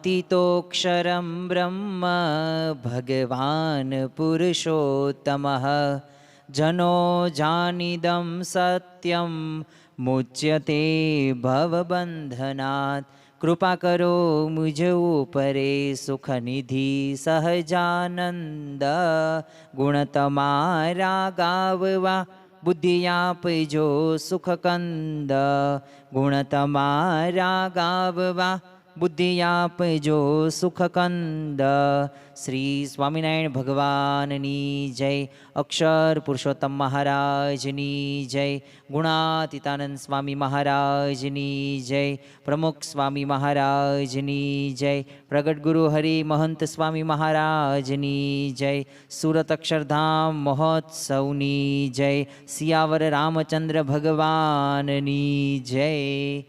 व्योमातीतोऽक्षरं ब्रह्म भगवान् पुरुषोत्तमः जनो जानिदं सत्यं मुच्यते भवबंधनात्। कृपा करो मुझ ऊपरे सुख निधि सहजानंद। गुण तमारा गाववा बुद्धि आपजो सुख कंद। गुण तमारा गाववा बुद्धि आपजो सुख कंद। श्री स्वामिनारायण भगवाननी जय। अक्षर पुरुषोत्तम महाराजनी जय। गुणातीतानंद स्वामी महाराजनी जय। प्रमुख स्वामी महाराजनी जय। प्रगट गुरु हरि महंत स्वामी महाराजनी जय। सूरत अक्षरधाम महोत्सवनी जय। सियावर रामचंद्र भगवाननी जय।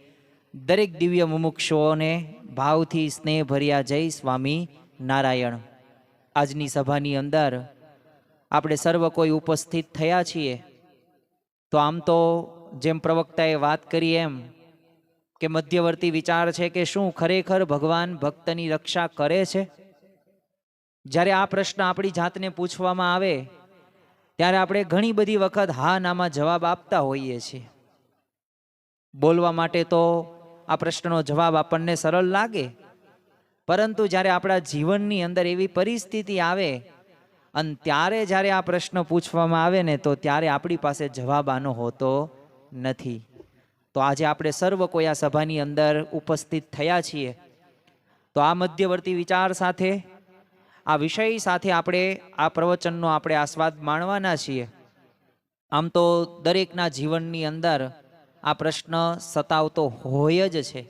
दरेक दिव्य मुमुक्षुओने भावथी स्नेह भर्या जय स्वामी नारायण। आजनी सभानी अंदर આપણે સર્વ કોઈ ઉપસ્થિત થયા છીએ તો આમ તો જેમ પ્રવક્તાએ વાત કરી એમ કે મધ્યવર્તી વિચાર છે કે શું ખરેખર ભગવાન ભક્તની રક્ષા કરે છે? જ્યારે આ પ્રશ્ન આપણી જાતને પૂછવામાં આવે ત્યારે આપણે ઘણી બધી વખત હા નામાં જવાબ આપતા હોઈએ છીએ। બોલવા માટે તો આ પ્રશ્નનો જવાબ આપણને સરળ લાગે, પરંતુ જ્યારે આપણા જીવનની અંદર એવી પરિસ્થિતિ આવે અને ત્યારે જ્યારે આ પ્રશ્ન પૂછવામાં આવે ને તો ત્યારે આપણી પાસે જવાબ આનો હોતો નથી। તો આજે આપણે સર્વ કોઈ આ સભાની અંદર ઉપસ્થિત થયા છીએ તો આ મધ્યવર્તી વિચાર સાથે આ વિષય સાથે આપણે આ પ્રવચનનો આપણે આસ્વાદ માણવાના છીએ। આમ તો દરેકના જીવનની અંદર આ પ્રશ્ન સતાવતો હોય જ છે,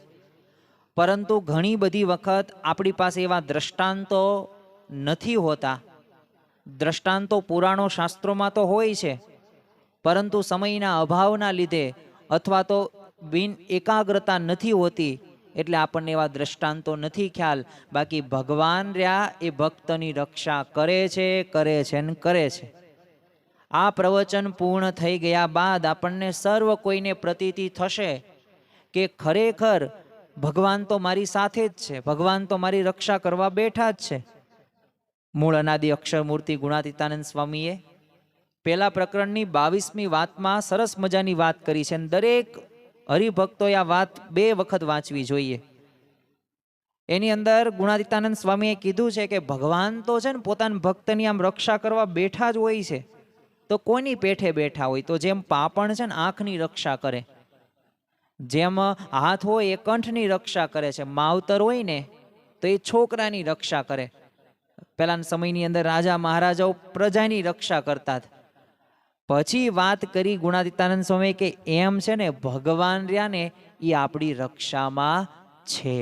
પરંતુ ઘણી બધી વખત આપણી પાસે એવા દ્રષ્ટાંતો નથી હોતા। દ્રષ્ટાંતો પુરાણો શાસ્ત્રોમાં તો હોય છે, પરંતુ સમયના અભાવના લીધે અથવા તો બિન એકાગ્રતા નથી હોતી એટલે આપણને એવા દ્રષ્ટાંતો નથી ખ્યાલ। બાકી ભગવાન રહ્યા એ ભક્તની રક્ષા કરે છે ને કરે છે। આ પ્રવચન પૂર્ણ થઈ ગયા બાદ આપણને સર્વ કોઈને પ્રતીતિ થશે કે ખરેખર ભગવાન તો મારી સાથે જ છે, ભગવાન તો મારી રક્ષા કરવા બેઠા જ છે। મૂળ અનાદિ અક્ષર મૂર્તિ ગુણાતીતાનંદ સ્વામીએ પહેલા પ્રકરણની 22મી વાતમાં સરસ મજાની વાત કરી છે અને દરેક હરિભક્તોએ આ વાત 2 વખત વાંચવી જોઈએ। એની અંદર ગુણાતીતાનંદ સ્વામીએ કીધું છે કે ભગવાન તો છે ને પોતાના ભક્તની આમ રક્ષા કરવા બેઠા જ હોય છે, તો કોની પેઠે બેઠા હોય? તો જેમ પાપણ છે ને આંખની રક્ષા કરે, જેમ હાથ હોય એ કંઠની રક્ષા કરે છે, માવતર હોય ને તો એ છોકરાની રક્ષા કરે। પહેલાના સમયની અંદર રાજા મહારાજાઓ પ્રજાની રક્ષા કરતા હતા। પછી વાત કરી ગુણાતીતાનંદ સ્વામી કે એમ છે ને ભગવાન રહ્યા ને એ આપણી રક્ષામાં છે।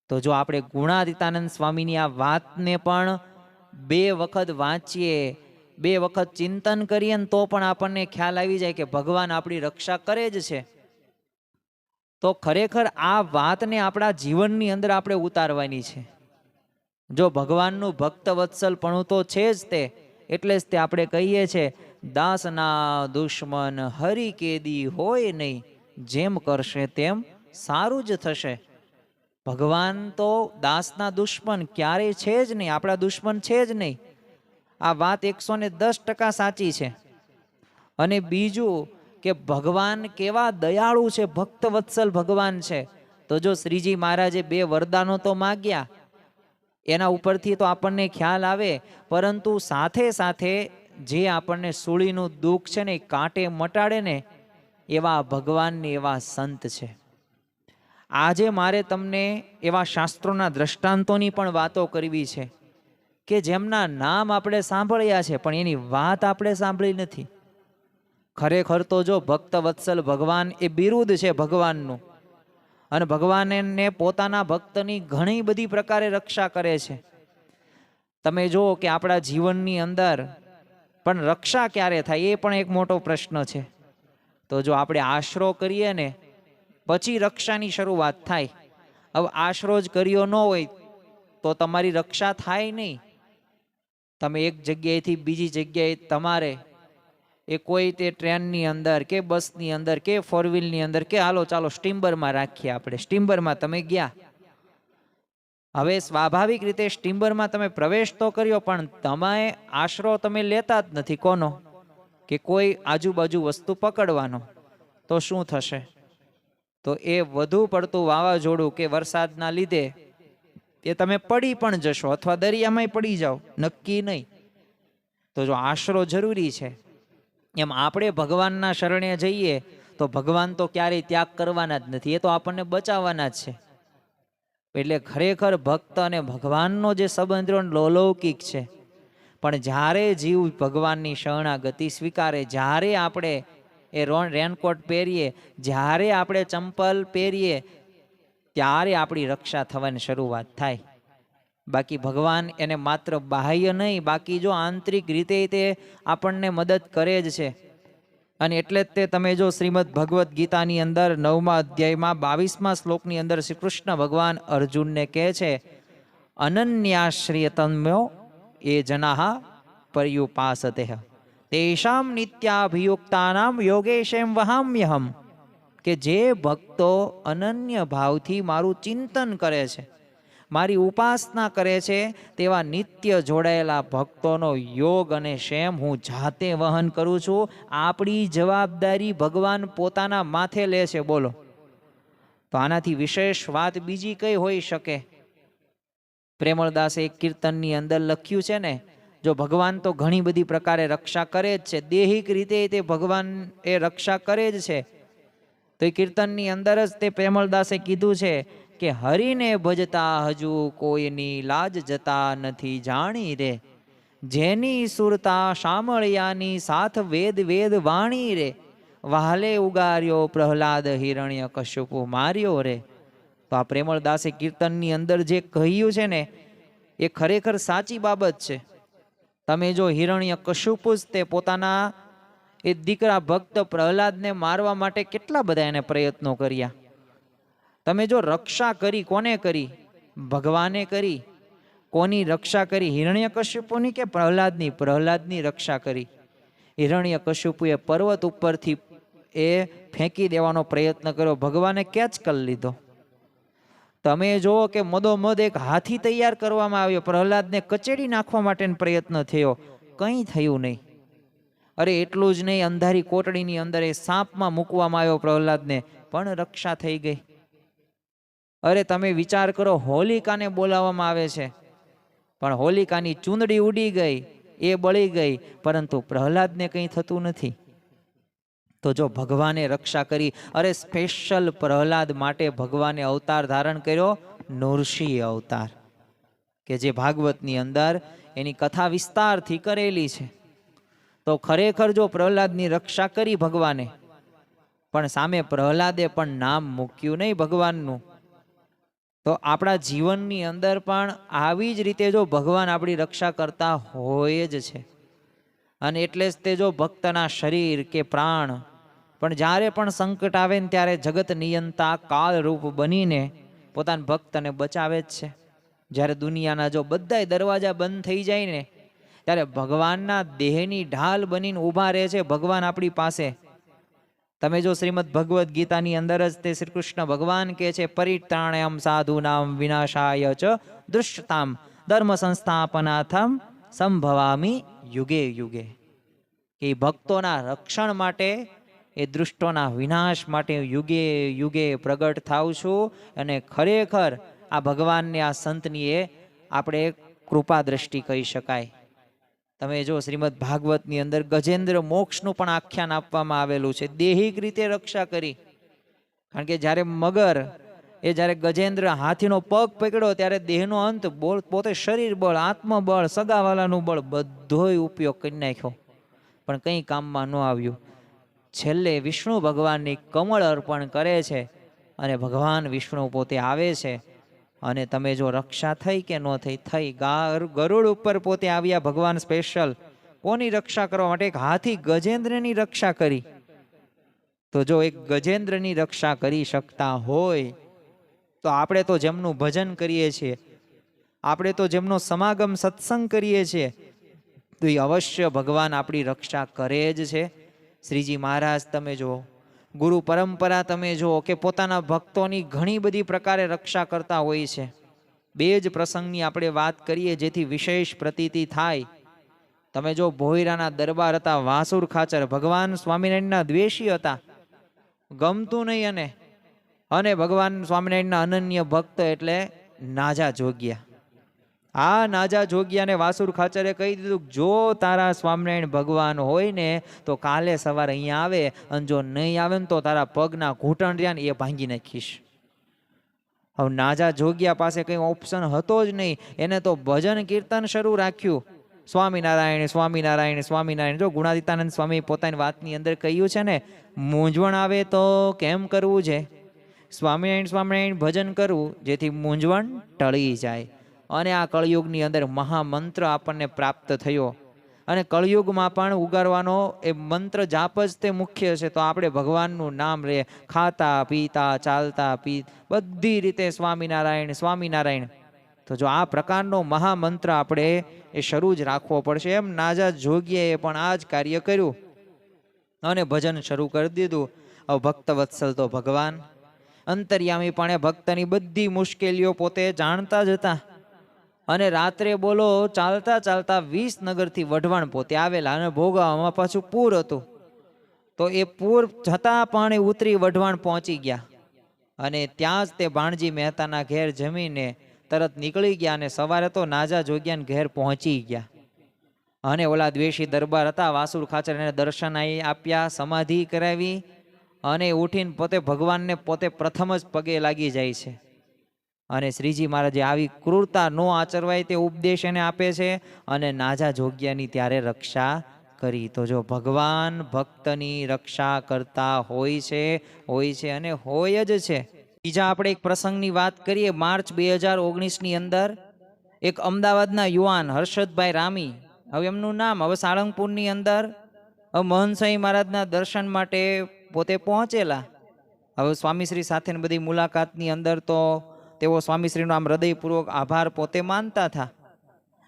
તો જો આપણે ગુણાતીતાનંદ સ્વામીની આ વાતને પણ 2 વખત વાંચીએ, 2 વખત ચિંતન કરીએ ને તો પણ આપણને ખ્યાલ આવી જાય કે ભગવાન આપણી રક્ષા કરે જ છે। તો ખરેખર આ વાતને આપણા જીવનની અંદર આપણે ઉતારવાની છે। જો ભગવાનનું ભક્ત વત્સલપણું તો છે જ તે, એટલે જ તે આપણે કહીએ છીએ દાસના દુશ્મન હરિ કેદી હોય નહીં, જેમ કરશે તેમ સારું જ થશે। ભગવાન તો દાસના દુશ્મન ક્યારેય છે જ નહીં, આપણા દુશ્મન છે જ નહીં। આ વાત 110% સાચી છે। અને બીજું કે ભગવાન કેવા દયાળુ છે, ભક્ત વત્સલ ભગવાન છે। તો જો શ્રીજી મહારાજે 2 વરદાનો તો માગ્યા, એના ઉપરથી તો આપણને ખ્યાલ આવે, પરંતુ સાથે સાથે જે આપણને સૂળીનું દુઃખ છે ને એ કાંટે મટાડે ને એવા ભગવાન ને એવા સંત છે। આજે મારે તમને એવા શાસ્ત્રોના દ્રષ્ટાંતોની પણ વાતો કરવી છે કે જેમના નામ આપણે સાંભળ્યા છે પણ એની વાત આપણે સાંભળી નથી। ખરેખર તો જો ભક્ત વત્સલ ભગવાન એ બિરુદ છે ભગવાનનું, અને ભગવાન એને પોતાના ભક્તની ઘણી બધી પ્રકારે રક્ષા કરે છે। તમે જુઓ કે આપણા જીવનની અંદર પણ રક્ષા ક્યારે થાય એ પણ એક મોટો પ્રશ્ન છે। તો જો આપણે આશરો કરીએ ને પછી રક્ષાની શરૂઆત થાય। હવે આશરો જ કર્યો ન હોય તો તમારી રક્ષા થાય નહીં। તમે એક જગ્યાએથી બીજી જગ્યાએ તમારે એ કોઈ તે ટ્રેનની અંદર કે બસની અંદર કે 4 વ્હીલની અંદર કે હાલો ચાલો સ્ટીમ્બરમાં રાખીએ, આપણે સ્ટીમ્બરમાં તમે ગયા હવે સ્વાભાવિક રીતે સ્ટીમરમાં તમે પ્રવેશ તો કર્યો, પણ તમે આશરો તમે લેતા જ નથી. કોનો? કે કોઈ આજુબાજુ વસ્તુ પકડવાનો. તો શું થશે? તો એ વધુ પડતું વાવાઝોડું કે વરસાદના લીધે એ તમે પડી પણ જશો, અથવા દરિયામાંય પડી જાઓ, નક્કી નહીં. તો જો આશરો જરૂરી છે, એમ આપણે ભગવાનના શરણે જઈએ તો ભગવાન તો ક્યારેય ત્યાગ કરવાના જ નથી, એ તો આપણને બચાવવાના જ છે. એટલે ખરેખર ભક્ત અને ભગવાનનો જે સંબંધ લૌકિક છે, પણ જ્યારે જીવ ભગવાનની શરણાગતિ સ્વીકારે, જ્યારે આપણે એ રેનકોટ પહેરીએ, જ્યારે આપણે ચંપલ પહેરીએ, ત્યારે આપણી રક્ષા થવાની શરૂઆત થાય. બાકી ભગવાન એને માત્ર બાહ્ય નહીં, બાકી જો આંતરિક રીતે તે આપણને મદદ કરે જ છે. અને એટલે જ તે તમે જો શ્રીમદ ભગવદ્ ગીતાની અંદર 9મા અધ્યાયમાં 22મા શ્લોકની અંદર શ્રી કૃષ્ણ ભગવાન અર્જુનને કહે છે, અનન્યાશ્રિયતમ્યો એ જનાહ પર્યુપાસતે તેષામ નિત્યાભિયુક્તાનામ યોગેશેમ વહામ્યહમ. કે જે ભક્તો અનન્ય ભાવથી મારું ચિંતન કરે છે, મારી ઉપાસના કરે છે, તેવા નિત્ય જોડાયેલા ભક્તોનો યોગ અને ક્ષેમ હું જાતે વહન કરું છું. આપણી જવાબદારી ભગવાન પોતાના માથે લે છે. બોલો, તો આનાથી વિશેષ વાત બીજી કઈ હોઈ શકે? પ્રેમળદાસે એક કીર્તનની અંદર લખ્યું છે ને, જો ભગવાન તો ઘણી બધી પ્રકારે રક્ષા કરે જ છે, દેહિક રીતે તે ભગવાન એ રક્ષા કરે જ છે. તો એ કીર્તનની અંદર જ તે પ્રેમળદાસે કીધું છે કે હરિને ભજતા હજુ કોઈની લાજ જતા નથી જાણી રે, જેની સુરતા શામળિયાની સાથ વેદ વેદ વાણી રે, વહાલે ઉગાર્યો પ્રહલાદ હિરણ્ય કશ્યપુ માર્યો રે. તો આ પ્રેમળદાસે કીર્તનની અંદર જે કહ્યું છે ને, એ ખરેખર સાચી બાબત છે. તમે જો હિરણ્ય કશ્યપુ જ તે પોતાના એ દીકરા ભક્ત પ્રહલાદને મારવા માટે કેટલા બધા એને પ્રયત્નો કર્યા. તમે જો રક્ષા કરી, કોને કરી? ભગવાને કરી. કોની રક્ષા કરી? હિરણ્યકશ્યપુની કે પ્રહલાદની? પ્રહલાદની રક્ષા કરી. હિરણ્યકશ્યપુએ પર્વત ઉપરથી એ ફેંકી દેવાનો પ્રયત્ન કર્યો, ભગવાને કેચ કરી લીધો. તમે જુઓ કે મદોમદ એક હાથી તૈયાર કરવામાં આવ્યો, પ્રહલાદને કચેડી નાખવા માટેનો પ્રયત્ન થયો, કંઈ થયું નહીં. અરે એટલું જ નહીં, અંધારી કોટડીની અંદર એ સાપમાં મૂકવામાં આવ્યો પ્રહલાદને, પણ રક્ષા થઈ ગઈ. અરે તમે વિચાર કરો, હોલિકાને બોલાવવામાં આવે છે, પણ હોલિકાની ચૂંદડી ઉડી ગઈ, એ બળી ગઈ, પરંતુ પ્રહલાદને કંઈ થતું નથી. તો જો ભગવાને રક્ષા કરી, અરે સ્પેશિયલ પ્રહલાદ માટે ભગવાને અવતાર ધારણ કર્યો, નૃસિંહ અવતાર, કે જે ભાગવતની અંદર એની કથા વિસ્તારથી કરેલી છે. તો ખરેખર જો પ્રહલાદની રક્ષા કરી ભગવાને, પણ સામે પ્રહલાદે પણ નામ મૂક્યું નહીં ભગવાનનું. તો આપણા જીવનની અંદર પણ આવી જ રીતે જો ભગવાન આપણી રક્ષા કરતા હોય જ છે. અને એટલે જ તે જો ભક્તના શરીર કે પ્રાણ પણ જ્યારે પણ સંકટ આવે ને ત્યારે જગત નિયંતા કાળરૂપ બનીને પોતાના ભક્તને બચાવે જ છે. જ્યારે દુનિયાના જો બધાય દરવાજા બંધ થઈ જાય ને, ત્યારે ભગવાનના દેહની ઢાલ બનીને ઊભા રહે છે ભગવાન આપણી પાસે. તમે જો શ્રીમદ ભગવદ્ ગીતાની અંદર જ તે શ્રી કૃષ્ણ ભગવાન કહે છે, પરિત્રાણયમ સાધુનામ વિનાશાય ચ દુષ્ટતામ ધર્મ સંસ્થાપનાથમ સંભવામી યુગે યુગે. કે ભક્તોના રક્ષણ માટે, એ દૃષ્ટોના વિનાશ માટે યુગે યુગે પ્રગટ થાવ છું. અને ખરેખર આ ભગવાનને, આ સંતની એ આપણે કૃપા દ્રષ્ટિ કહી શકાય. તમે જો શ્રીમદ ભાગવતની અંદર ગજેન્દ્ર મોક્ષનું પણ આખ્યાન આપવામાં આવેલું છે, દેહિક રીતે રક્ષા કરી. કારણ કે જ્યારે મગર એ જ્યારે ગજેન્દ્ર હાથીનો પગ પકડ્યો ત્યારે દેહનો અંત, પોતે શરીર બળ, આત્મબળ, સગાવાલાનું બળ બધોય ઉપયોગ કરી નાખ્યો, પણ કંઈ કામમાં ન આવ્યું. છેલ્લે વિષ્ણુ ભગવાનની કમળ અર્પણ કરે છે અને ભગવાન વિષ્ણુ પોતે આવે છે. અને તમે જો રક્ષા થઈ કે ન થઈ? થઈ. ગરુડ ઉપર પોતે આવ્યા ભગવાન સ્પેશિયલ. કોની રક્ષા કરવા માટે? એક હાથી ગજેન્દ્રની રક્ષા કરી. તો જો એક ગજેન્દ્રની રક્ષા કરી શકતા હોય, તો આપણે તો જેમનું ભજન કરીએ છીએ, આપણે તો જેમનો સમાગમ સત્સંગ કરીએ છીએ, તો એ અવશ્ય ભગવાન આપણી રક્ષા કરે જ છે. શ્રીજી મહારાજ તમે જુઓ, ગુરુ પરંપરા તમે જુઓ કે પોતાના ભક્તોની ઘણી બધી પ્રકારે રક્ષા કરતા હોય છે. બે જ પ્રસંગની આપણે વાત કરીએ જેથી વિશેષ પ્રતીતિ થાય. તમે જો ભોયરાના દરબાર હતા વાસુર ખાચર, ભગવાન સ્વામિનારાયણના દ્વેષી હતા, ગમતું નહીં અને ભગવાન સ્વામિનારાયણના અનન્ય ભક્ત એટલે નાજા જોગ્યા. આ નાજા જોગ્યાને વાસુર ખાચરે કહી દીધું, જો તારા સ્વામિનારાયણ ભગવાન હોય ને તો કાલે સવારે અહીંયા આવે, અને જો નહીં આવે ને તો તારા પગના ઘૂંટણ રહ્યા ને એ ભાંગી નાખીશ. હવે નાજા જોગ્યા પાસે કંઈ ઓપ્શન હતો જ નહીં. એને તો ભજન કીર્તન શરૂ રાખ્યું, સ્વામિનારાયણ સ્વામિનારાયણ સ્વામિનારાયણ. જો ગુણાતીતાનંદ સ્વામી પોતાની વાતની અંદર કહ્યું છે ને, મૂંઝવણ આવે તો કેમ કરવું છે? સ્વામિનારાયણ સ્વામિનારાયણ ભજન કરવું જેથી મૂંઝવણ ટળી જાય. અને આ કળયુગની અંદર મહામંત્ર આપણને પ્રાપ્ત થયો, અને કળયુગમાં પણ ઉગારવાનો એ મંત્ર જાપ જ તે મુખ્ય છે. તો આપણે ભગવાનનું નામ રે, ખાતા પીતા ચાલતા બધી રીતે સ્વામિનારાયણ સ્વામિનારાયણ. તો જો આ પ્રકારનો મહામંત્ર આપણે એ શરૂ જ રાખવો પડશે. એમ નાજા જોગીએ પણ આ જ કાર્ય કર્યું અને ભજન શરૂ કરી દીધું. હવે ભક્ત વત્સલ તો ભગવાન અંતર્યામી પણ એ ભક્તની બધી મુશ્કેલીઓ પોતે જાણતા જ હતા. અને રાત્રે બોલો ચાલતા ચાલતા 20 નગરથી વઢવાણ પોતે આવેલા, અને ભોગાવામાં પાછું પૂર હતું. તો એ પૂર જતા પણ એ ઉતરી વઢવાણ પહોંચી ગયા, અને ત્યાં જ તે ભાણજી મહેતાના ઘેર જમીને તરત નીકળી ગયા, અને સવારે તો નાજા જોગ્યાને ઘેર પહોંચી ગયા. અને ઓલા દ્વેષી દરબાર હતા વાસુર ખાચર, એને દર્શન આપ્યા, સમાધિ કરાવી, અને ઉઠીને પોતે ભગવાનને પોતે પ્રથમ જ પગે લાગી જાય છે. અને શ્રીજી મહારાજે આવી ક્રૂરતા નો આચરવાય તે ઉપદેશ એને આપે છે, અને નાજા જોગ્યાની ત્યારે રક્ષા કરી. તો જો ભગવાન ભક્તની રક્ષા કરતા હોય છે અને હોય જ છે. બીજા આપણે એક પ્રસંગની વાત કરીએ. માર્ચ 2019ની અંદર એક અમદાવાદના યુવાન હર્ષદભાઈ રામી, હવે એમનું નામ, હવે સાળંગપુરની અંદર મહંત સ્વામી મહારાજના દર્શન માટે પોતે પહોંચેલા. હવે સ્વામીશ્રી સાથેની બધી મુલાકાતની અંદર તો તેઓ સ્વામીશ્રીનો આમ હૃદયપૂર્વક આભાર પોતે માનતા હતા.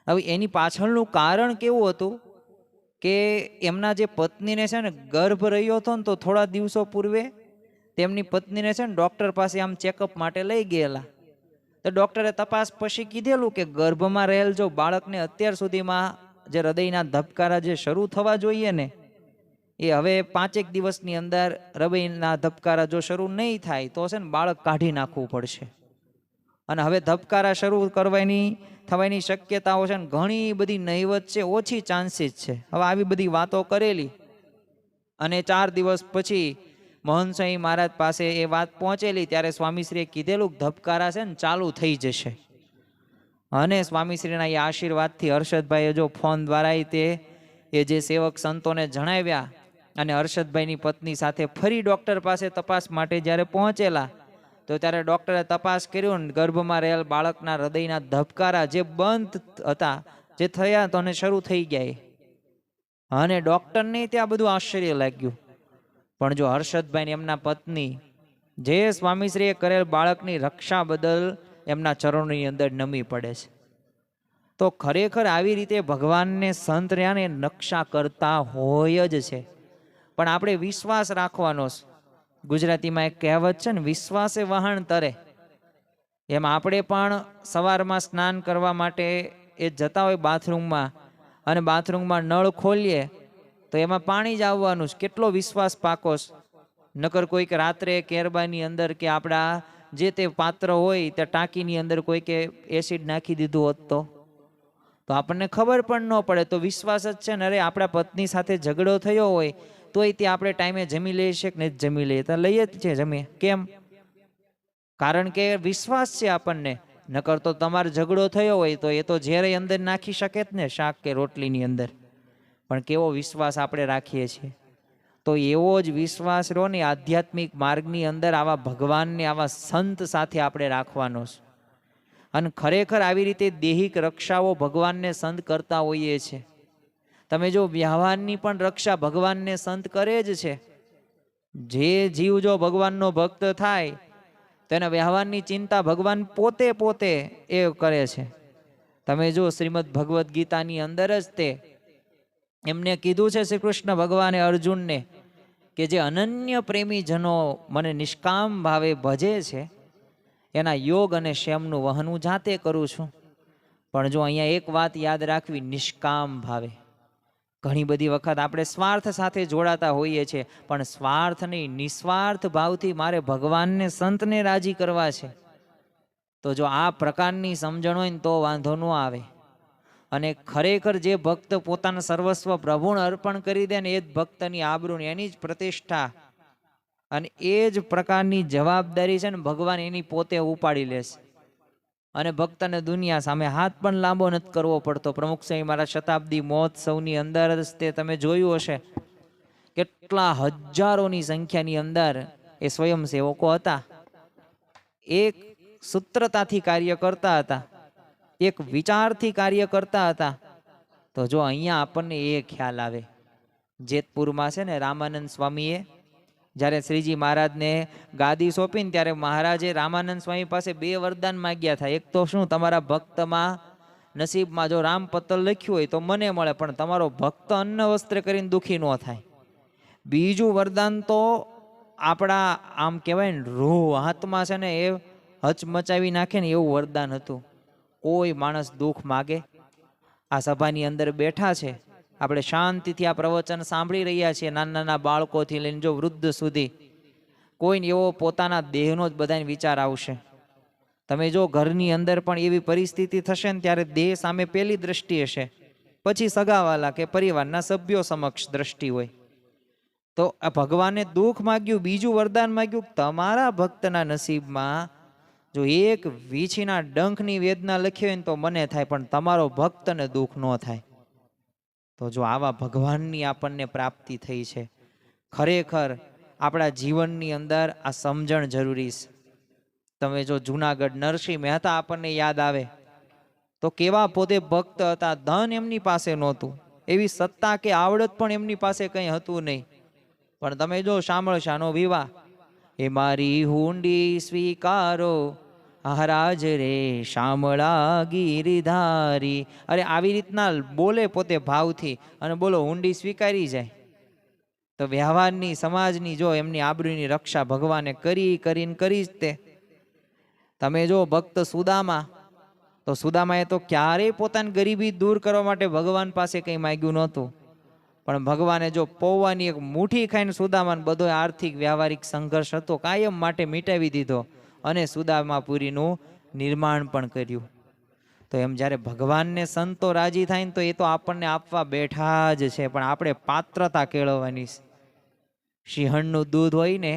હવે એની પાછળનું કારણ કેવું હતું કે એમના જે પત્નીને છે ને ગર્ભ રહ્યો હતો ને, તો થોડા દિવસો પૂર્વે તેમની પત્નીને છે ને ડૉક્ટર પાસે આમ ચેકઅપ માટે લઈ ગયેલા. તો ડૉક્ટરે તપાસ પછી કીધેલું કે ગર્ભમાં રહેલ જો બાળકને અત્યાર સુધીમાં જે હૃદયના ધબકારા જે શરૂ થવા જોઈએ ને, એ હવે 5 દિવસની અંદર હૃદયના ધબકારા જો શરૂ નહીં થાય તો છે ને બાળક કાઢી નાખવું પડશે. અને હવે ધબકારા શરૂ થવાની શક્યતાઓ છે ને ઘણી બધી નહીવત છે, ઓછી ચાન્સીસ છે. હવે આવી બધી વાતો કરેલી, અને 4 દિવસ પછી મહંત સ્વામી મહારાજ પાસે એ વાત પહોંચેલી, ત્યારે સ્વામીશ્રીએ કીધેલું ધબકારા છે ને ચાલુ થઈ જશે. અને સ્વામીશ્રીના એ આશીર્વાદથી હર્ષદભાઈએ જો ફોન દ્વારા એ જે સેવક સંતોને જણાવ્યા, અને હર્ષદભાઈની પત્ની સાથે ફરી ડૉક્ટર પાસે તપાસ માટે જ્યારે પહોંચેલા, તો ત્યારે ડૉક્ટરે તપાસ કર્યું ને ગર્ભમાં રહેલ બાળકના હૃદયના ધબકારા જે બંધ હતા, જે થયા તો શરૂ થઈ ગયા. અને ડૉક્ટરને ત્યાં બધું આશ્ચર્ય લાગ્યું. પણ જો હર્ષદભાઈ એમના પત્ની જે સ્વામીશ્રીએ કરેલ બાળકની રક્ષા બદલ એમના ચરણોની અંદર નમી પડે છે. તો ખરેખર આવી રીતે ભગવાનને સંત રહ્યાને રક્ષા કરતા હોય જ છે. પણ આપણે વિશ્વાસ રાખવાનો. ગુજરાતીમાં એક કહેવત છે ને, વિશ્વાસે વહાણ તરે. એમ આપણે પણ સવારમાં સ્નાન કરવા માટે એ જતા હોય બાથરૂમમાં, અને બાથરૂમમાં નળ ખોલીએ તો એમાં પાણી જ આવવાનું છે. કેટલો વિશ્વાસ પાકોશ. નકર કોઈક રાત્રે કેરબાની અંદર કે આપણા જે તે પાત્ર હોય તે ટાંકીની અંદર કોઈકે એસિડ નાખી દીધું હોત તો આપણને ખબર પણ ન પડે. તો વિશ્વાસ જ છે ને. અરે આપણા પત્ની સાથે ઝઘડો થયો હોય તોય તે આપણે ટાઈમે જમી લઈએ છીએ કે નહીં જમી લઈએ? તો લઈએ જ છે જમીએ. કેમ? કારણ કે વિશ્વાસ છે આપણને. નકર તો તમારો ઝઘડો થયો હોય તો એ તો ઝેરે અંદર નાખી શકે જ ને, શાક કે રોટલીની અંદર. પણ કેવો વિશ્વાસ આપણે રાખીએ છીએ. તો એવો જ વિશ્વાસ રહો ને આધ્યાત્મિક માર્ગની અંદર આવા ભગવાનને, આવા સંત સાથે આપણે રાખવાનો છે. અને ખરેખર આવી રીતે દેહિક રક્ષાઓ ભગવાનને સંત કરતા હોઈએ છે. તમે જો વ્યવહારની પણ રક્ષા ભગવાનને સંત કરે જ છે. જે જીવ જો ભગવાનનો ભક્ત થાય તેના વ્યવહારની ચિંતા ભગવાન પોતે એ કરે છે. તમે જો શ્રીમદ ભગવદ્ ગીતાની અંદર જ તે એમને કીધું છે શ્રી કૃષ્ણ ભગવાને અર્જુનને કે જે અનન્ય પ્રેમી જનો મને નિષ્કામ ભાવે ભજે છે એના યોગ અને ક્ષેમનું વહન હું જાતે કરું છું. પણ જો અહીંયા એક વાત યાદ રાખવી, નિષ્કામ ભાવે. ઘણી બધી વખત આપણે સ્વાર્થ સાથે જોડાતા હોઈએ છીએ, પણ સ્વાર્થ નહીં, નિસ્વાર્થ ભાવથી મારે ભગવાનને, સંતને રાજી કરવા છે. તો જો આ પ્રકારની સમજણ હોય ને તો વાંધો ન આવે. અને ખરેખર જે ભક્ત પોતાનું સર્વસ્વ પ્રભુને અર્પણ કરી દે ને, એ જ ભક્તની આબરૂ, એની જ પ્રતિષ્ઠા અને એ જ પ્રકારની જવાબદારી છે ને ભગવાન એની પોતે ઉપાડી લેશે. અને ભક્તને દુનિયા સામે હાથ પણ લાંબો નથી કરવો પડતો. પ્રમુખ સ્વામી મારા શતાબ્દી મહોત્સવની અંદર જ તે તમે જોયું હશે, કેટલા હજારોની સંખ્યાની અંદર એ સ્વયંસેવકો હતા. એક સૂત્રતાથી કાર્ય કરતા હતા, એક વિચારથી કાર્ય કરતા હતા. તો જો અહીંયા આપણને એ ખ્યાલ આવે, જેતપુરમાં છે ને રામાનંદ સ્વામીએ જ્યારે શ્રીજી મહારાજને ગાદી સોંપીને ત્યારે મહારાજે રામાનંદ સ્વામી પાસે 2 વરદાન માગ્યા હતા. એક તો શું, તમારા ભક્તમાં નસીબમાં જો રામપત્તલ લખ્યું હોય તો મને મળે, પણ તમારો ભક્ત અન્ન વસ્ત્ર કરીને દુઃખી ન થાય. બીજું વરદાન તો આપણા આમ કહેવાય ને રૂહ હાથમાં છે ને એ હચમચાવી નાખે ને એવું વરદાન હતું. કોઈ માણસ દુઃખ માગે, આ સભાની અંદર બેઠા છે, આપણે શાંતિથી આ પ્રવચન સાંભળી રહ્યા છીએ, નાના નાના બાળકોથી લઈને જો વૃદ્ધ સુધી, કોઈને એવો પોતાના દેહનો જ બધાને વિચાર આવશે. તમે જો ઘરની અંદર પણ એવી પરિસ્થિતિ થશે ને ત્યારે દેહ સામે પહેલી દ્રષ્ટિ હશે, પછી સગાવાલા કે પરિવારના સભ્યો સમક્ષ દ્રષ્ટિ હોય. તો આ ભગવાને દુઃખ માગ્યું, બીજું વરદાન માગ્યું, તમારા ભક્તના નસીબમાં જો એક વીછીના ડંખની વેદના લખી હોય ને તો મને થાય, પણ તમારો ભક્તને દુઃખ ન થાય. તો જો આવા ભગવાનની આપણને પ્રાપ્તિ થઈ છે, ખરેખર આપણા જીવનની અંદર આ સમજણ જરૂરી છે. તમે જો જુનાગઢ નરસિંહ મહેતા આપણને યાદ આવે તો કેવા પોતે ભક્ત હતા. ધન એમની પાસે નહોતું, એવી સત્તા કે આવડત પણ એમની પાસે કંઈ હતું નહીં, પણ તમે જો શામળશાનો વિવાહ, એ મારી હુંડી સ્વીકારો મહારાજ રે શામળા ગીરધારી. અરે આવી રીતના બોલે પોતે ભાવથી, અને બોલો હુંડી સ્વીકારી જાય. તો વ્યવહારની સમાજની જો એમની આબરૂની રક્ષા ભગવાને કરીને કરી જ તે. તમે જો ભક્ત સુદામા, તો સુદામાએ તો ક્યારેય પોતાની ગરીબી દૂર કરવા માટે ભગવાન પાસે કંઈ માંગ્યું નહોતું, પણ ભગવાને જો પૌવાની એક મુઠ્ઠી ખાઈને સુદામાને બધો આર્થિક વ્યવહારિક સંઘર્ષ હતો કાયમ માટે મિટાવી દીધો, અને સુદામાપુરીનું નિર્માણ પણ કર્યું. તો એમ જ્યારે ભગવાનને સંતો રાજી થાય ને તો એ તો આપણને આપવા બેઠા જ છે, પણ આપણે પાત્રતા કેળવવાની છે. સિંહણનું દૂધ હોય ને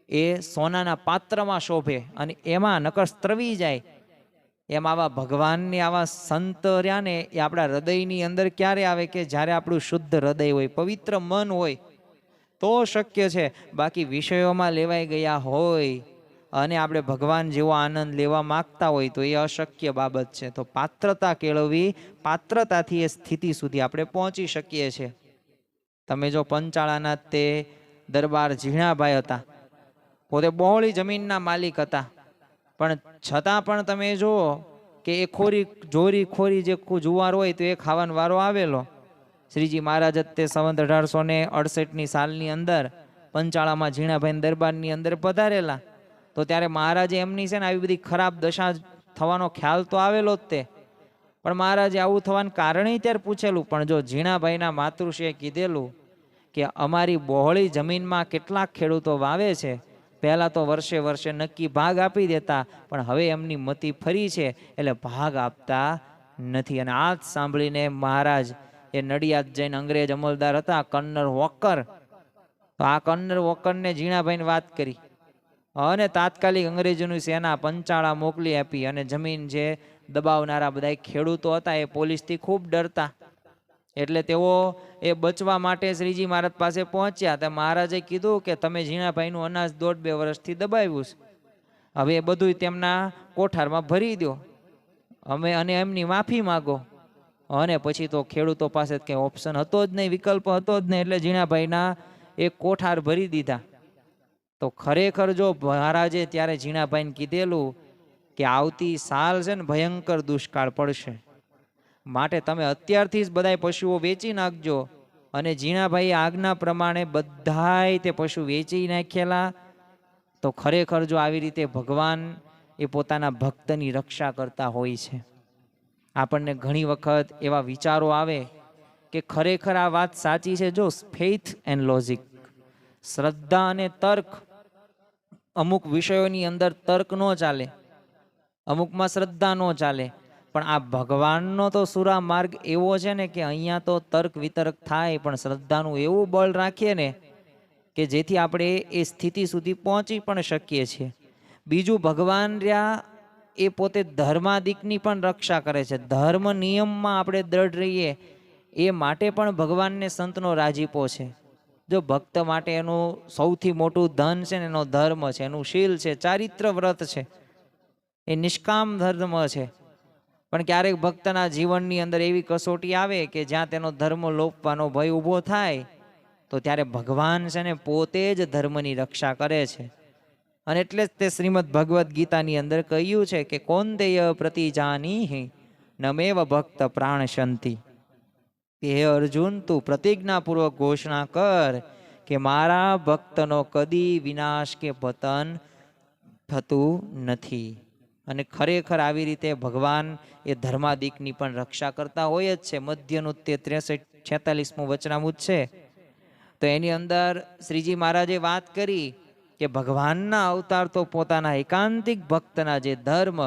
એ સોનાના પાત્રમાં શોભે અને એમાં નકર સ્ત્રવી જાય. એમ આવા ભગવાનને આવા સંત રહ્યા ને એ આપણા હૃદયની અંદર ક્યારે આવે કે જ્યારે આપણું શુદ્ધ હૃદય હોય, પવિત્ર મન હોય તો શક્ય છે. બાકી વિષયોમાં લેવાઈ ગયા હોય અને આપણે ભગવાન જેવો આનંદ લેવા માગતા હોય તો એ અશક્ય બાબત છે. તો પાત્રતા કેળવવી, પાત્રતાથી એ સ્થિતિ સુધી આપણે પહોંચી શકીએ છીએ. તમે જો પંચાળાના તે દરબાર ઝીણાભાઈ હતા, પોતે બહોળી જમીનના માલિક હતા, પણ છતાં પણ તમે જુઓ કે એ જોરી જે જુવાર હોય તો એ ખાવાનો વારો આવેલો. શ્રીજી મહારાજ તે સંવત 1868ની સાલની અંદર પંચાળામાં ઝીણાભાઈ દરબારની અંદર પધારેલા. તો ત્યારે મહારાજે એમની છે ને આવી બધી ખરાબ દશા થવાનો ખ્યાલ તો આવેલો જ તે, પણ મહારાજે આવું થવાનું કારણે ત્યારે પૂછેલું. પણ જો ઝીણાભાઈના માતૃશ્રીએ કીધેલું કે અમારી બહોળી જમીનમાં કેટલાક ખેડૂતો વાવે છે, પહેલાં તો વર્ષે નક્કી ભાગ આપી દેતા, પણ હવે એમની મતિ ફરી છે એટલે ભાગ આપતા નથી. અને આ જ સાંભળીને મહારાજ એ નડિયાદ જઈને અંગ્રેજ અમલદાર હતા કર્નલ વોકર, તો આ કર્નલ વોકરને ઝીણાભાઈને વાત કરી અને તાત્કાલિક અંગ્રેજોની સેના પંચાળા મોકલી આપી. અને જમીન જે દબાવનારા બધા ખેડૂતો હતા એ પોલીસથી ખૂબ ડરતા, એટલે તેઓ એ બચવા માટે શ્રીજી મહારાજ પાસે પહોંચ્યા. તો મહારાજે કીધું કે તમે ઝીણાભાઈનું અનાજ 1.5-2 વર્ષથી દબાવ્યું છે, હવે એ બધું તેમના કોઠારમાં ભરી દો અને એમની માફી માગો. અને પછી તો ખેડૂતો પાસે કંઈ ઓપ્શન હતો જ નહીં, વિકલ્પ હતો જ નહીં, એટલે ઝીણાભાઈના એક કોઠાર ભરી દીધા. તો ખરેખર જો મહારાજે ત્યારે ઝીણાભાઈને કીધેલું કે આવતી સાલ છે ને ભયંકર દુષ્કાળ પડશે, માટે તમે અત્યારથી જ બધાય પશુઓ વેચી નાખજો. અને ઝીણાભાઈ આજ્ઞા પ્રમાણે બધાય તે પશુ વેચી નાખેલા. તો ખરેખર જો આવી રીતે ભગવાન એ પોતાના ભક્તની રક્ષા કરતા હોય છે. આપણને ઘણી વખત એવા વિચારો આવે કે ખરેખર આ વાત સાચી છે. જો ફેથ એન્ડ લોજિક, શ્રદ્ધા અને તર્ક, અમુક વિષયોની અંદર તર્ક ન ચાલે, અમુકમાં શ્રદ્ધા ન ચાલે, પણ આ ભગવાનનો તો સુરા માર્ગ એવો છે ને કે અહીંયા તો તર્ક વિતર્ક થાય, પણ શ્રદ્ધાનું એવું બળ રાખીએ ને કે જેથી આપણે એ સ્થિતિ સુધી પહોંચી પણ શકીએ છીએ. બીજું, ભગવાન રહ્યા એ પોતે ધર્માદિકની પણ રક્ષા કરે છે. ધર્મ નિયમમાં આપણે દ્રઢ રહીએ એ માટે પણ ભગવાનને સંતનો રાજીપો છે. જો ભક્ત માટે એનું સૌથી મોટું ધન છે ને એનો ધર્મ છે, એનું શીલ છે, ચારિત્ર વ્રત છે, એ નિષ્કામ ધર્મ છે. પણ ક્યારેક ભક્તના જીવનની અંદર એવી કસોટી આવે કે જ્યાં તેનો ધર્મ લોપવાનો ભય ઊભો થાય, તો ત્યારે ભગવાન છે ને પોતે જ ધર્મની રક્ષા કરે છે. અને એટલે જ તે શ્રીમદ ભગવદ્ ગીતાની અંદર કહ્યું છે કે કૌંતેય પ્રતિજાનીહિ નમેવ ભક્ત પ્રાણશંતિ. હે અર્જુન, તું પ્રતિજ્ઞાપૂર્વક ઘોષણા કર કે મારા ભક્તનો કદી વિનાશ કે પતન થતું નથી. અને ખરેખર આવી રીતે ભગવાન એ ધર્માદિકની પણ રક્ષા કરતા હોય જ છે. મધ્યનું તે 46મું વચનામૃત છે, તો એની અંદર શ્રીજી મહારાજે વાત કરી કે ભગવાનના અવતાર તો પોતાના એકાંતિક ભક્તના જે ધર્મ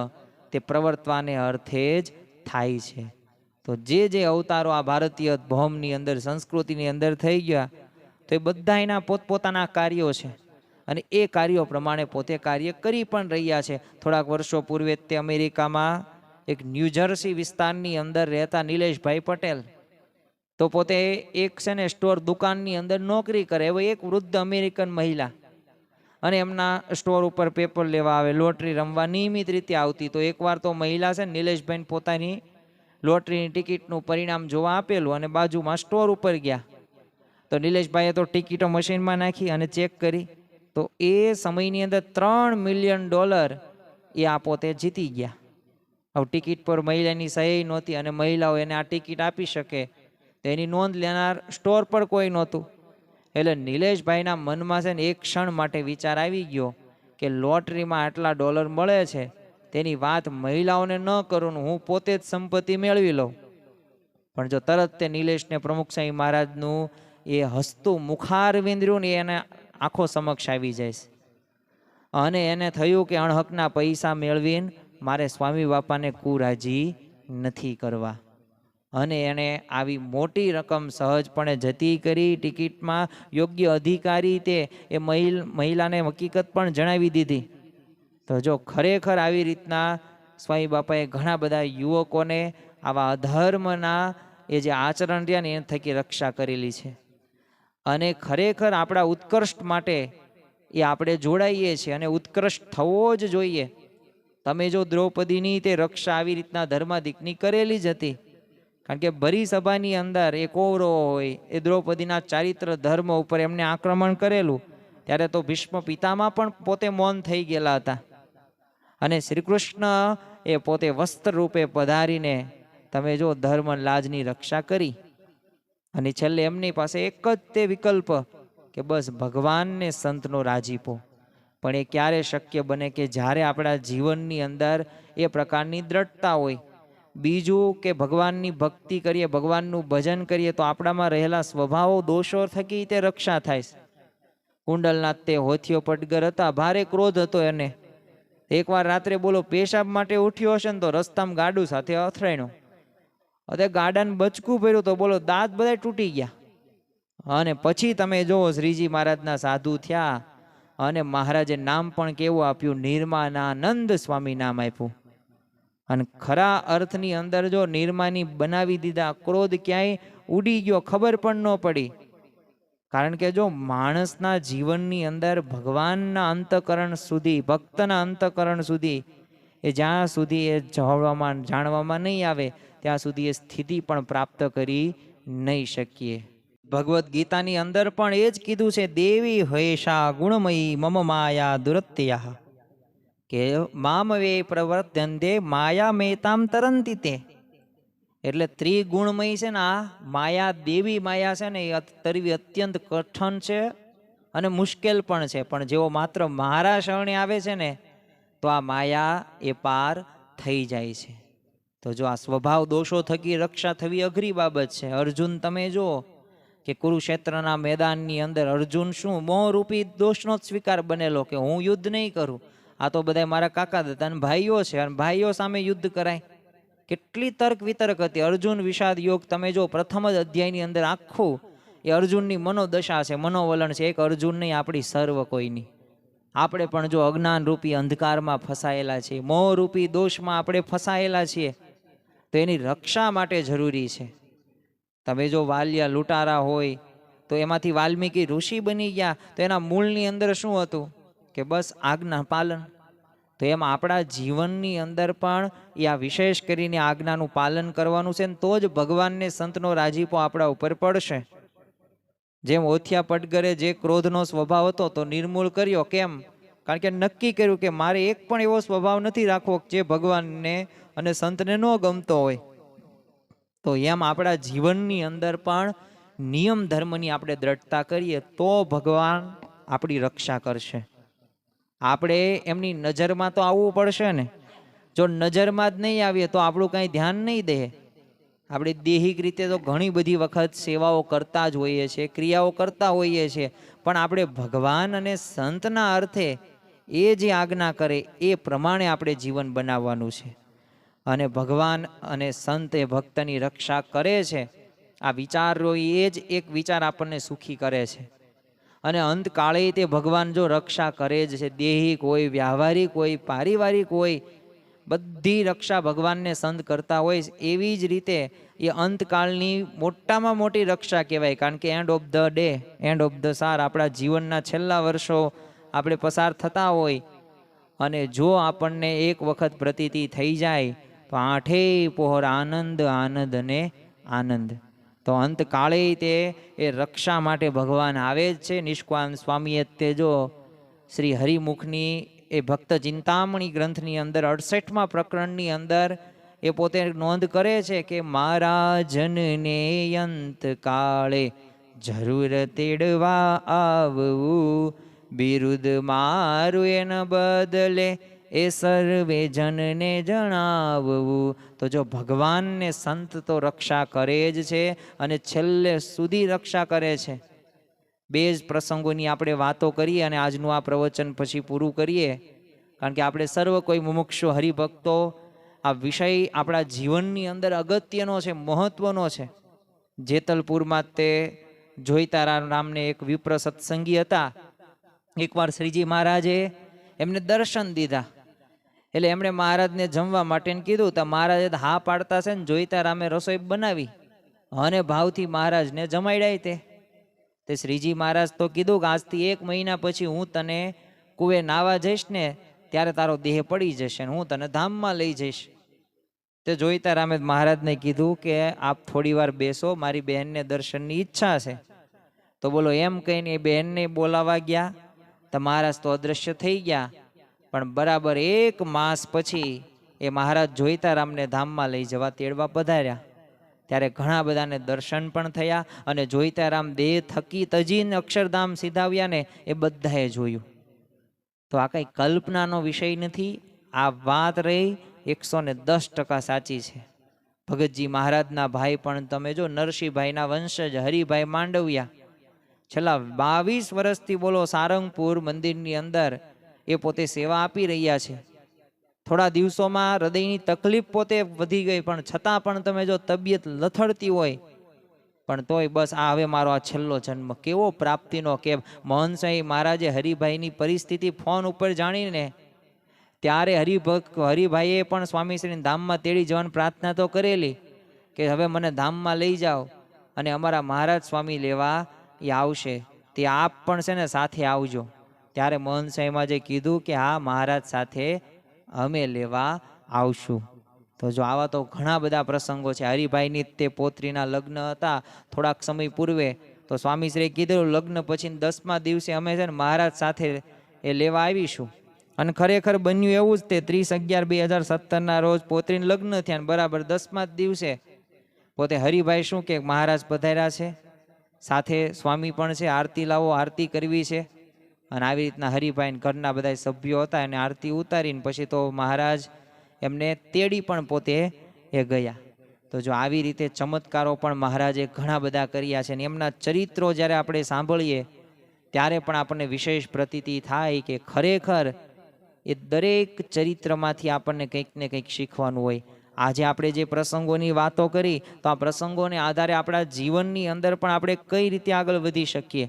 તે પ્રવર્તવાને અર્થે જ થાય છે. તો જે અવતારો આ ભારતીય ભૌમની અંદર સંસ્કૃતિની અંદર થઈ ગયા, તો એ બધા એના પોતપોતાના કાર્યો છે અને એ કાર્યો પ્રમાણે પોતે કાર્ય કરી પણ રહ્યા છે. થોડાક વર્ષો પૂર્વે તે અમેરિકામાં એક ન્યૂજર્સી વિસ્તારની અંદર રહેતા નિલેશભાઈ પટેલ, તો પોતે એક છે ને સ્ટોર દુકાનની અંદર નોકરી કરે. હવે એક વૃદ્ધ અમેરિકન મહિલા અને એમના સ્ટોર ઉપર પેપર લેવા આવે, લોટરી રમવા નિયમિત રીતે આવતી. તો એકવાર તો મહિલા છે નિલેશભાઈને પોતાની લોટરીની ટિકિટનું પરિણામ જોવા આપેલું અને બાજુમાં સ્ટોર ઉપર ગયા. તો નિલેશભાઈએ તો ટિકિટો મશીનમાં નાખી અને ચેક કરી, તો એ સમયની અંદર $3 મિલિયન એ આ પોતે જીતી ગયા. હવે ટિકિટ પર મહિલાની સહી નહોતી અને મહિલાઓ એને આ ટિકિટ આપી શકે તો એની નોંધ લેનાર સ્ટોર પર કોઈ નહોતું. એટલે નિલેશભાઈના મનમાં છે ને એક ક્ષણ માટે વિચાર આવી ગયો કે લોટરીમાં આટલા ડોલર મળે છે, તેની વાત મહિલાઓને ન કરું, હું પોતે જ સંપત્તિ મેળવી લઉં. પણ જો તરત તે નિલેશને પ્રમુખ સ્વામી મહારાજનું એ હસતું મુખારવિંદ રહ્યું ને એને આંખો સમક્ષ આવી જાય છે. અને એને થયું કે અણહકના પૈસા મેળવીને મારે સ્વામી બાપાને કુરાજી નથી કરવા. અને એણે આવી મોટી રકમ સહજપણે જતી કરી. ટિકિટમાં યોગ્ય અધિકારી તે એ મહિલાને હકીકત પણ જણાવી દીધી. તો જો ખરેખર આવી રીતના સ્વામી બાપાએ ઘણા બધા યુવકોને આવા અધર્મના એ જે આચરણ રહ્યા ને એ થકી રક્ષા કરેલી છે. અને ખરેખર આપણા ઉત્કર્ષ માટે એ આપણે જોડાઈએ છીએ અને ઉત્કૃષ્ટ થવો જ જોઈએ. તમે જો દ્રૌપદીની તે રક્ષા આવી રીતના ધર્માદિકની કરેલી જ હતી. કારણ કે ભરી સભાની અંદર એ કૌરવો હોય એ દ્રૌપદીના ચારિત્ર ધર્મ ઉપર એમને આક્રમણ કરેલું, ત્યારે તો ભીષ્મ પિતામાં પણ પોતે મૌન થઈ ગયેલા હતા. અને શ્રી કૃષ્ણ એ પોતે વસ્ત્ર રૂપે પધારીને તમે જો ધર્મ લાજની રક્ષા કરી. અને છેલ્લે એમની પાસે એક જ તે વિકલ્પ કે બસ ભગવાનને સંતનો રાજીપો. પણ એ ક્યારે શક્ય બને કે જ્યારે આપણા જીવનની અંદર એ પ્રકારની દ્રઢતા હોય. બીજું કે ભગવાનની ભક્તિ કરીએ, ભગવાનનું ભજન કરીએ તો આપણામાં રહેલા સ્વભાવો દોષો થકી તે રક્ષા થાય છે. કુંડલનાથ તે હોથિયો પટગર હતા, ભારે ક્રોધ હતો એને. એકવાર રાત્રે બોલો પેશાબ માટે ઉઠ્યો હશે ને તો રસ્તામાં ગાડું સાથે અથડાણ્યો. હવે ગાડાને બચકું ભર્યું તો બોલો દાંત બધા તૂટી ગયા. અને પછી તમે જો શ્રીજી મહારાજના સાધુ થયા અને મહારાજે નામ પણ કેવું આપ્યું, નિર્માનાનંદ સ્વામી નામ આપ્યું. અને ખરા અર્થની અંદર જો નિર્માની બનાવી દીધા, ક્રોધ ક્યાંય ઉડી ગયો ખબર પણ ન પડી. કારણ કે જો માણસના જીવનની અંદર ભગવાનના અંતકરણ સુધી, ભક્તના અંતકરણ સુધી એ જ્યાં સુધી એ જાણવામાં નહીં આવે ત્યાં સુધી એ સ્થિતિ પણ પ્રાપ્ત કરી નહીં શકીએ. ભગવદ્ ગીતાની અંદર પણ એ જ કીધું છે, દેવી હૈષા ગુણમયી મમ માયા દુરત્યા કે મામવે પ્રવર્તન્તે માયા મેતામ તરંતી તે. એટલે ત્રિગુણમય છે ને આ માયા, દેવી માયા છે ને એ તરવી અત્યંત કઠણ છે અને મુશ્કેલ પણ છે. પણ જેઓ માત્ર મારા શરણે આવે છે ને તો આ માયા એ પાર થઈ જાય છે. તો જો આ સ્વભાવ દોષો થકી રક્ષા થવી અઘરી બાબત છે. અર્જુન તમે જુઓ કે કુરુક્ષેત્રના મેદાનની અંદર અર્જુન શું મોહરૂપી દોષનો જ સ્વીકાર બનેલો કે હું યુદ્ધ નહીં કરું, આ તો બધા મારા કાકા હતા અને ભાઈઓ છે અને ભાઈઓ સામે યુદ્ધ કરાય. કેટલી તર્ક વિતર્ક હતી. અર્જુન વિષાદ યોગ તમે જો પ્રથમ જ અધ્યાયની અંદર આખું એ અર્જુનની મનોદશા છે, મનોવલણ છે. એક અર્જુન નહીં, આપણી સર્વ કોઈની. આપણે પણ જો અજ્ઞાન રૂપી અંધકારમાં ફસાયેલા છીએ, મોહરૂપી દોષમાં આપણે ફસાયેલા છીએ, તો એની રક્ષા માટે જરૂરી છે. તમે જો વાલિયા લૂંટારા હોય તો એમાંથી વાલ્મીકી ઋષિ બની ગયા, તો એના મૂળની અંદર શું હતું કે બસ આજ્ઞા પાલન. તો એમ આપણા જીવનની અંદર પણ એ આ વિશેષ કરીને આજ્ઞાનું પાલન કરવાનું છે ને તો જ ભગવાનને સંતનો રાજીપો આપણા ઉપર પડશે. જેમ ઓથિયા પટગરે જે ક્રોધનો સ્વભાવ હતો તો નિર્મૂળ કર્યો. કેમ? કારણ કે નક્કી કર્યું કે મારે એક પણ એવો સ્વભાવ નથી રાખવો જે ભગવાનને અને સંતને ન ગમતો હોય. તો એમ આપણા જીવનની અંદર પણ નિયમ ધર્મની આપણે દ્રઢતા કરીએ તો ભગવાન આપણી રક્ષા કરશે. આપણે એમની નજરમાં તો આવવું પડશે ને. જો નજરમાં જ નહીં આવીએ તો આપણું કાંઈ ધ્યાન નહીં દે. આપણે દેહિક રીતે તો ઘણી બધી વખત સેવાઓ કરતા જ હોઈએ છીએ, ક્રિયાઓ કરતા હોઈએ છીએ, પણ આપણે ભગવાન અને સંતના અર્થે એ જે આજ્ઞા કરે એ પ્રમાણે આપણે જીવન બનાવવાનું છે. અને ભગવાન અને સંત એ ભક્તની રક્ષા કરે છે. આ વિચારો એ જ એક વિચાર આપણને સુખી કરે છે. અને અંતકાળે તે ભગવાન જો રક્ષા કરે જ છે, દેહિક હોય, વ્યાવહારિક હોય, પારિવારિક હોય, બધી રક્ષા ભગવાનને સંત કરતા હોય. એવી જ રીતે એ અંતકાળની મોટામાં મોટી રક્ષા કહેવાય. કારણ કે end of the day, end of the સાર, આપણા જીવનના છેલ્લા વર્ષો આપણે પસાર થતા હોય અને જો આપણને એક વખત પ્રતીતિ થઈ જાય તો આઠેય પહોર આનંદ આનંદ અને આનંદ. તો અંતકાળે તે એ રક્ષા માટે ભગવાન આવે જ છે. નિષ્કાન સ્વામીએ તે જો શ્રી હરિમુખની એ ભક્ત ચિંતામણી ગ્રંથની અંદર 68મા પ્રકરણની અંદર એ પોતે નોંધ કરે છે કે મારા જનને અંતકાળે જરૂર તેડવા આવવું, બિરુદ મારું એના બદલે એ સર્વે જનને જણાવવું. તો જો ભગવાનને સંત તો રક્ષા કરે જ છે અને છેલ્લે સુધી રક્ષા કરે છે. બે જ પ્રસંગોની આપણે વાતો કરીએ અને આજનું આ પ્રવચન પછી પૂરું કરીએ. કારણ કે આપણે સર્વ કોઈ મુમુક્ષુ હરિભક્તો આ વિષય આપણા જીવનની અંદર અગત્યનો છે, મહત્વનો છે. જેતલપુરમાં તે જોઈતારા નામને એક વિપ્ર સત્સંગી હતા. એકવાર શ્રીજી મહારાજે એમને દર્શન દીધા. એટલે એમણે મહારાજને જમવા માટે કીધું તો મહારાજે હા પાડતા છે ને જોઈતારામે રસોઈ બનાવી અને ભાવથી મહારાજને જમાડ્યા. તે શ્રીજી મહારાજ તો કીધું કે આજથી 1 મહિના પછી હું તને કુએ નાવા જઈશ ને ત્યારે તારો દેહ પડી જશે ને હું તને ધામમાં લઈ જઈશ. તે જોઈતારામે મહારાજને કીધું કે આપ થોડી વાર બેસો, મારી બહેનને દર્શનની ઈચ્છા છે. તો બોલો એમ કહીને એ બહેનને બોલાવા ગયા તો મહારાજ તો અદ્રશ્ય થઈ ગયા. પણ બરાબર 1 માસ પછી એ મહારાજ જોઈતારામને ધામમાં લઈ જવા તેડવા પધાર્યા. ત્યારે ઘણા બધાને દર્શન પણ થયા અને જોઈતારામ દેહ થકી તજીને અક્ષરધામ સીધાવ્યા ને એ બધાએ જોયું. તો આ કઈ કલ્પનાનો વિષય નથી. આ વાત રહી 110% સાચી છે. ભગતજી મહારાજના ભાઈ પણ તમે જો નરસિંહભાઈના વંશજ હરિભાઈ માંડવિયા છેલ્લા 22 વર્ષથી બોલો સારંગપુર મંદિરની અંદર એ પોતે સેવા આપી રહ્યા છે. થોડા દિવસોમાં હૃદયની તકલીફ પોતે વધી ગઈ, પણ છતાં પણ તમે જો તબિયત લથડતી હોય પણ તોય બસ આ હવે મારો આ છેલ્લો જન્મ. કેવો પ્રાપ્તિનો કે મોહન સાંઈ મહારાજે હરિભાઈની પરિસ્થિતિ ફોન ઉપર જાણીને ત્યારે હરિભાઈએ પણ સ્વામીશ્રીને ધામમાં તેડી જવાની પ્રાર્થના તો કરેલી કે હવે મને ધામમાં લઈ જાઓ અને અમારા મહારાજ સ્વામી લેવા એ આવશે, તે આપ પણ છે ને સાથે આવજો. ત્યારે મોહન સાંઈમાં જે કીધું કે હા મહારાજ સાથે અમે લેવા આવશું. તો જો આવા તો ઘણા બધા પ્રસંગો છે. હરિભાઈની તે પોત્રીના લગ્ન હતા થોડાક સમય પૂર્વે, તો સ્વામીશ્રીએ કીધું લગ્ન પછી 10મા દિવસે અમે છે ને મહારાજ સાથે એ લેવા આવીશું. અને ખરેખર બન્યું એવું જ. તે 30/11/2017 રોજ પોત્રીને લગ્ન થયા બરાબર 10મા દિવસે પોતે હરિભાઈ શું કે મહારાજ પધાર્યા છે, સાથે સ્વામી પણ છે, આરતી લાવો, આરતી કરવી છે. અને આવી રીતના હરિભાઈ ઘરના બધા સભ્યો હતા એને આરતી ઉતારીને પછી તો મહારાજ એમને તેડી પણ પોતે એ ગયા. તો જો આવી રીતે ચમત્કારો પણ મહારાજે ઘણા બધા કર્યા છે, અને એમના ચરિત્રો જ્યારે આપણે સાંભળીએ ત્યારે પણ આપણને વિશેષ પ્રતીતિ થાય કે ખરેખર એ દરેક ચરિત્રમાંથી આપણને કંઈક ને કંઈક શીખવાનું હોય. આજે આપણે જે પ્રસંગોની વાતો કરી તો આ પ્રસંગોને આધારે આપણા જીવનની અંદર પણ આપણે કઈ રીતે આગળ વધી શકીએ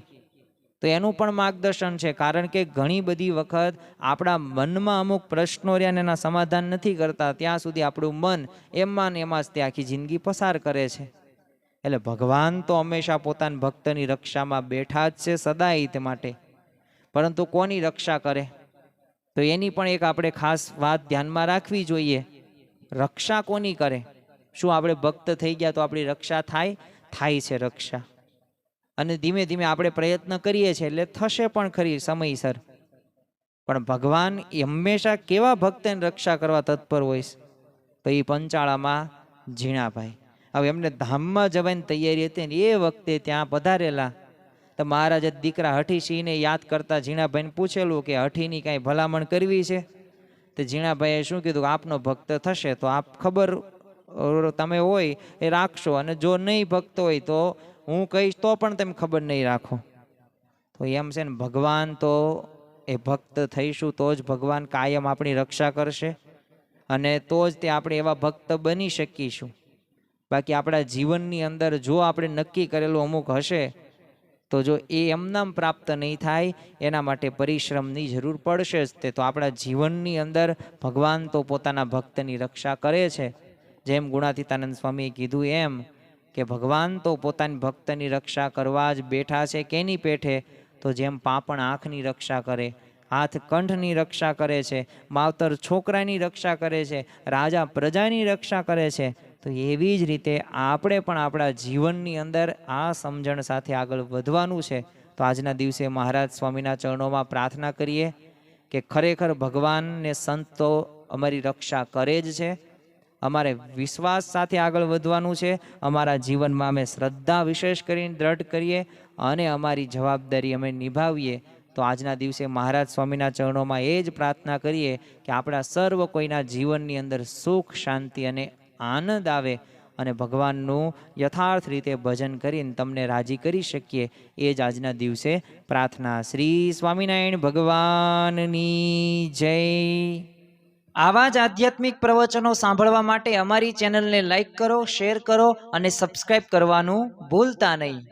તો એનું પણ માર્ગદર્શન છે. કારણ કે ઘણી બધી વખત આપણા મનમાં અમુક પ્રશ્નો રહ્યા એના સમાધાન નથી કરતા, ત્યાં સુધી આપણું મન એમાં ને એમાં જ તે આખી જિંદગી પસાર કરે છે. એટલે ભગવાન તો હંમેશા પોતાના ભક્તની રક્ષામાં બેઠા જ છે સદાય માટે, પરંતુ કોની રક્ષા કરે તો એની પણ એક આપણે ખાસ વાત ધ્યાનમાં રાખવી જોઈએ. રક્ષા કોની કરે? શું આપણે ભક્ત થઈ ગયા તો આપણી રક્ષા થાય છે રક્ષા, અને ધીમે ધીમે આપણે પ્રયત્ન કરીએ છીએ એટલે થશે પણ ખરી સમયસર. પણ ભગવાન હંમેશા કેવા ભક્તની રક્ષા કરવા તત્પર હોય તો એ પંચાળામાં ઝીણાભાઈ. હવે એમને ધામમાં જવાની તૈયારી હતી ને એ વખતે ત્યાં પધારેલા તો મહારાજે દીકરા હઠીસિંહને યાદ કરતા ઝીણાભાઈને પૂછેલું કે હઠીની કાંઈ ભલામણ કરવી છે? તો ઝીણાભાઈએ શું કીધું, આપનો ભક્ત થશે તો આપ ખબર તમે હોય એ રાખશો, અને જો નહીં ભક્ત હોય તો હું કહીશ તો પણ તમે ખબર નહીં રાખો. તો એમ છે ને, ભગવાન તો એ ભક્ત થઈશું તો જ ભગવાન કાયમ આપણી રક્ષા કરશે, અને તો જ તે આપણે એવા ભક્ત બની શકીશું. બાકી આપણા જીવનની અંદર જો આપણે નક્કી કરેલું અમુક હશે તો જો એ એમનામ પ્રાપ્ત નહીં થાય, એના માટે પરિશ્રમની જરૂર પડશે જ. તે તો આપણા જીવનની અંદર ભગવાન તો પોતાના ભક્તની રક્ષા કરે છે. જેમ ગુણાતીતાનંદ સ્વામીએ કીધું એમ કે ભગવાન તો પોતાની ભક્તની રક્ષા કરવા જ બેઠા છે. કેની પેઠે? તો જેમ પાપણ આંખની રક્ષા કરે, હાથ કંઠની રક્ષા કરે છે, માવતર છોકરાની રક્ષા કરે છે, રાજા પ્રજાની રક્ષા કરે છે, તો એવી જ રીતે આપણે પણ આપણા જીવનની અંદર આ સમજણ સાથે આગળ વધવાનું છે. તો આજના દિવસે મહારાજ સ્વામીના ચરણોમાં પ્રાર્થના કરીએ કે ખરેખર ભગવાન ને સંતો અમારી રક્ષા કરે જ છે. અમારે વિશ્વાસ સાથે આગળ વધવાનું છે. અમારા જીવનમાં અમે શ્રદ્ધા વિશેષ કરીને દ્રઢ કરીએ અને અમારી જવાબદારી અમે નિભાવીએ. તો આજના દિવસે મહારાજ સ્વામીના ચરણોમાં એ જ પ્રાર્થના કરીએ કે આપણા સર્વ કોઈના જીવનની અંદર સુખ, શાંતિ અને આનંદ આવે, અને ભગવાનનું યથાર્થ રીતે ભજન કરીને તમને રાજી કરી શકીએ. એ જ આજના દિવસે પ્રાર્થના. શ્રી સ્વામિનારાયણ ભગવાનની જય. આવા જ આધ્યાત્મિક પ્રવચનો સાંભળવા માટે અમારી ચેનલને લાઈક કરો, શેર કરો અને સબસ્ક્રાઇબ કરવાનું ભૂલતા નહીં.